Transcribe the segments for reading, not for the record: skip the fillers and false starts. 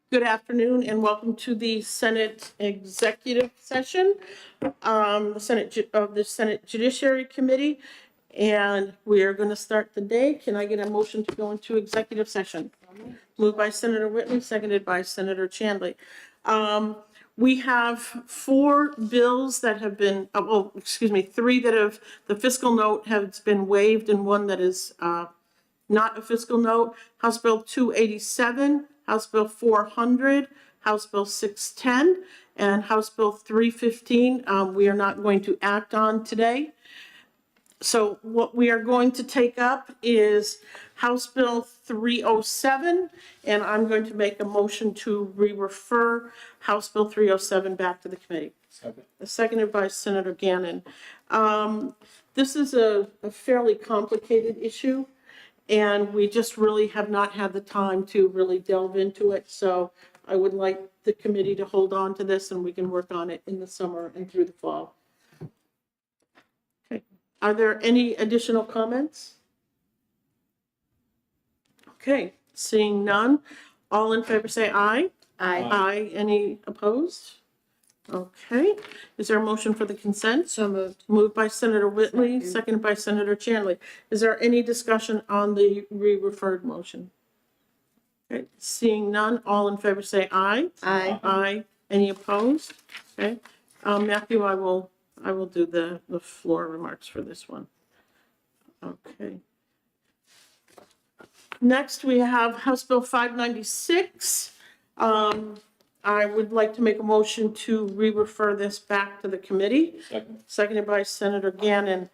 Good afternoon and welcome to the Senate Executive Session, the Senate Judiciary Committee. And we are going to start the day. Can I get a motion to go into executive session? Moved by Senator Whitley, seconded by Senator Chandler. We have 4 bills that have been, three that have, the fiscal note has been waived and one that is not a fiscal note. House Bill 287, House Bill 400, House Bill 610, and House Bill 315 we are not going to act on today. So what we are going to take up is House Bill 307, and I'm going to make a motion to re-refer House Bill 307 back to the committee. Seconded by Senator Gannon. This is a fairly complicated issue, and we just really have not had the time to really delve into it. So I would like the committee to hold on to this, and we can work on it in the summer and through the fall. Are there any additional comments? Okay, seeing none. All in favor say aye. Aye. Aye. Any opposed? Okay. Is there a motion for the consent? So moved. Moved by Senator Whitley, seconded by Senator Chandler. Is there any discussion on the re-referred motion? Okay, seeing none. All in favor say aye. Aye. Aye. Any opposed? Okay. Matthew, I will do the floor remarks for this one. Okay. Next, we have House Bill 596. I would like to make a motion to re-refer this back to the committee. Seconded by Senator Gannon.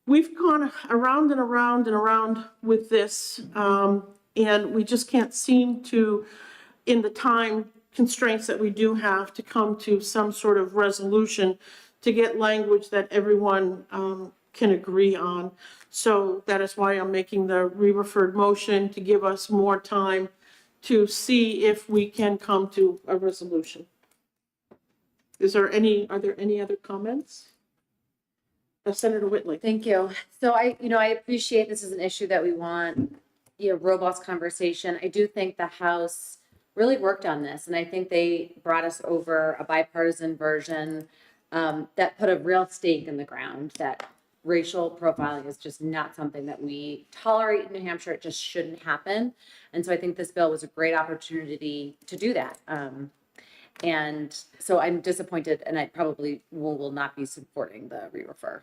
We've gone around and around and around with this, and we just can't seem to, in the time constraints that we do have, to come to some sort of resolution to get language that everyone can agree on. So that is why I'm making the re-referred motion, to give us more time to see if we can come to a resolution. Are there any other comments? Senator Whitley. Thank you. So I appreciate this is an issue that we want, robust conversation. I do think the House really worked on this, and I think they brought us over a bipartisan version that put a real stake in the ground that racial profiling is just not something that we tolerate in New Hampshire. It just shouldn't happen. And so I think this bill was a great opportunity to do that. And so I'm disappointed, and I probably will not be supporting the re-refer.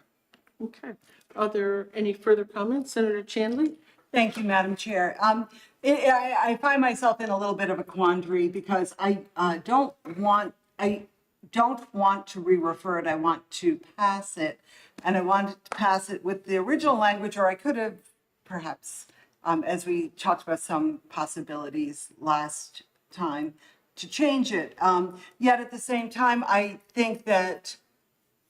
Okay. Are there any further comments? Senator Chandler? Thank you, Madam Chair. I find myself in a little bit of a quandary because I don't want to re-refer it. I want to pass it, and I wanted to pass it with the original language, or I could have perhaps, as we talked about some possibilities last time, to change it. Yet at the same time, I think that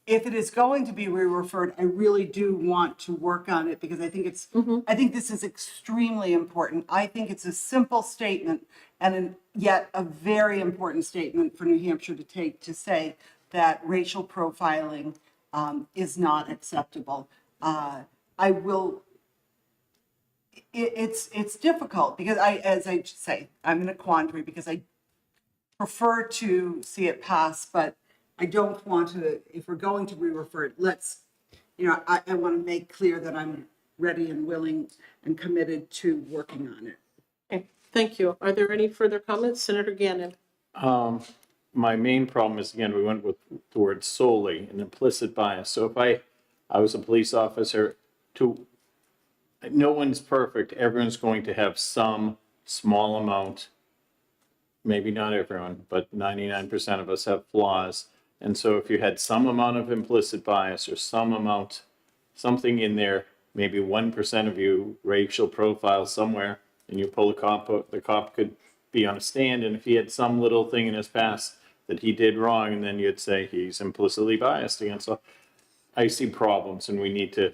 if it is going to be re-referred, I really do want to work on it because I think it's, I think this is extremely important. I think it's a simple statement and yet a very important statement for New Hampshire to take, to say that racial profiling is not acceptable. It's difficult because as I say, I'm in a quandary because I prefer to see it pass, but I don't want to, if we're going to re-refer it, I want to make clear that I'm ready and willing and committed to working on it. Okay, thank you. Are there any further comments? Senator Gannon. My main problem is, again, we went with the word solely, an implicit bias. So if I was a police officer, no one's perfect. Everyone's going to have some small amount, maybe not everyone, but 99% of us have flaws. And so if you had some amount of implicit bias or something in there, maybe 1% of you racial profile somewhere, and you pull the cop could be on a stand, and if he had some little thing in his past that he did wrong, and then you'd say he's implicitly biased again. So I see problems, and we need to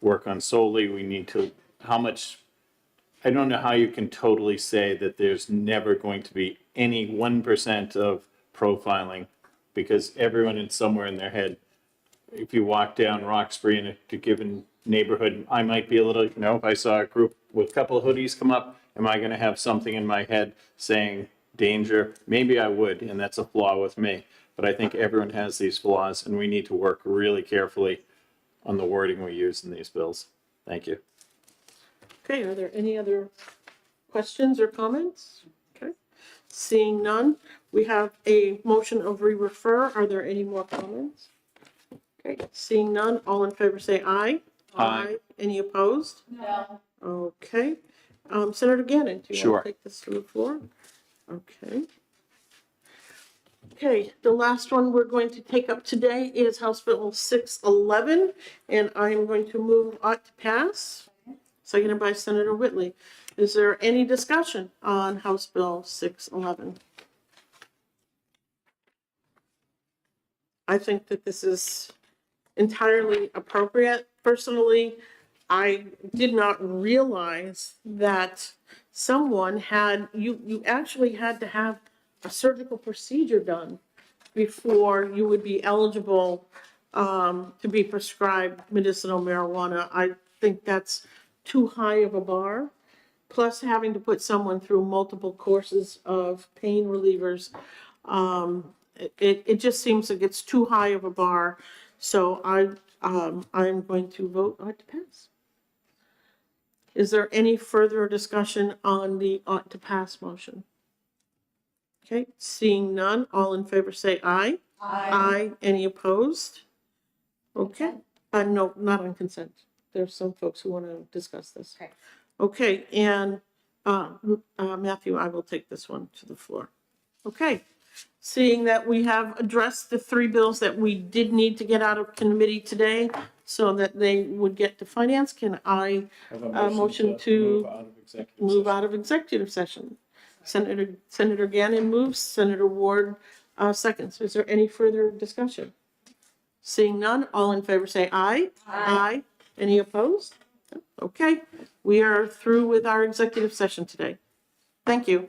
work on solely. We need to, I don't know how you can totally say that there's never going to be any 1% of profiling, because everyone is somewhere in their head. If you walk down Roxbury in a given neighborhood, I might be a little, if I saw a group with a couple of hoodies come up, am I gonna have something in my head saying danger? Maybe I would, and that's a flaw with me. But I think everyone has these flaws, and we need to work really carefully on the wording we use in these bills. Thank you. Okay, are there any other questions or comments? Okay, seeing none, we have a motion of re-refer. Are there any more comments? Okay, seeing none, all in favor say aye. Aye. Any opposed? No. Okay, Senator Gannon, do you Sure. want to take this to the floor? Okay. Okay, the last one we're going to take up today is House Bill 611, and I am going to move ought to pass, seconded by Senator Whitley. Is there any discussion on House Bill 611? I think that this is entirely appropriate. Personally, I did not realize that someone had, you actually had to have a surgical procedure done before you would be eligible to be prescribed medicinal marijuana. I think that's too high of a bar. Plus having to put someone through multiple courses of pain relievers. It just seems like it's too high of a bar. So I'm going to vote ought to pass. Is there any further discussion on the ought to pass motion? Okay, seeing none, all in favor say aye. Aye. Any opposed? Okay, no, not on consent. There's some folks who want to discuss this. Okay. Okay, and Matthew, I will take this one to the floor. Okay, seeing that we have addressed the three bills that we did need to get out of committee today so that they would get to finance, can I Have motion to move session. out of executive session? Senator Gannon moves, Senator Ward seconds. Is there any further discussion? Seeing none, all in favor say aye. Aye. Any opposed? Okay, we are through with our executive session today. Thank you.